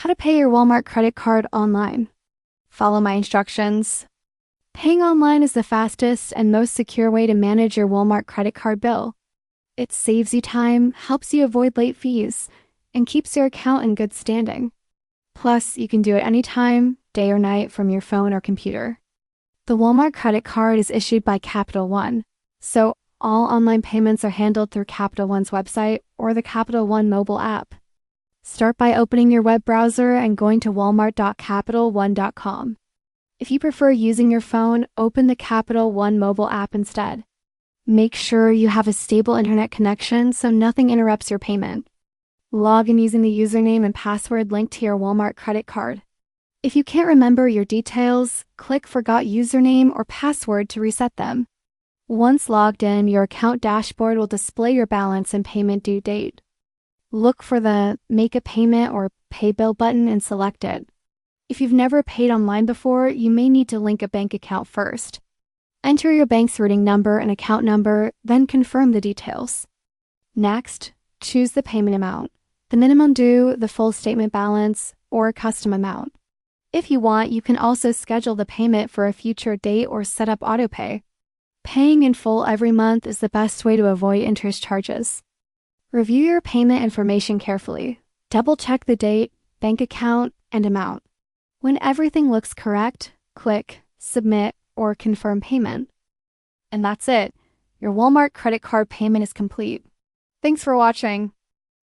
How to pay your Walmart credit card online. Follow my instructions. Paying online is the fastest and most secure way to manage your Walmart credit card bill. It saves you time, helps you avoid late fees, and keeps your account in good standing. Plus, you can do it anytime, day or night, from your phone or computer. The Walmart credit card is issued by Capital One, so all online payments are handled through Capital One's website or the Capital One mobile app. Start by opening your web browser and going to walmart.capitalone.com. If you prefer using your phone, open the Capital One mobile app instead. Make sure you have a stable internet connection so nothing interrupts your payment. Log in using the username and password linked to your Walmart credit card. If you can't remember your details, click Forgot Username or Password to reset them. Once logged in, your account dashboard will display your balance and payment due date. Look for the Make a Payment or Pay Bill button and select it. If you've never paid online before, you may need to link a bank account first. Enter your bank's routing number and account number, then confirm the details. Next, choose the payment amount, the minimum due, the full statement balance, or a custom amount. If you want, you can also schedule the payment for a future date or set up autopay. Paying in full every month is the best way to avoid interest charges. Review your payment information carefully. Double-check the date, bank account, and amount. When everything looks correct, click Submit or Confirm Payment. And that's it. Your Walmart credit card payment is complete. Thanks for watching.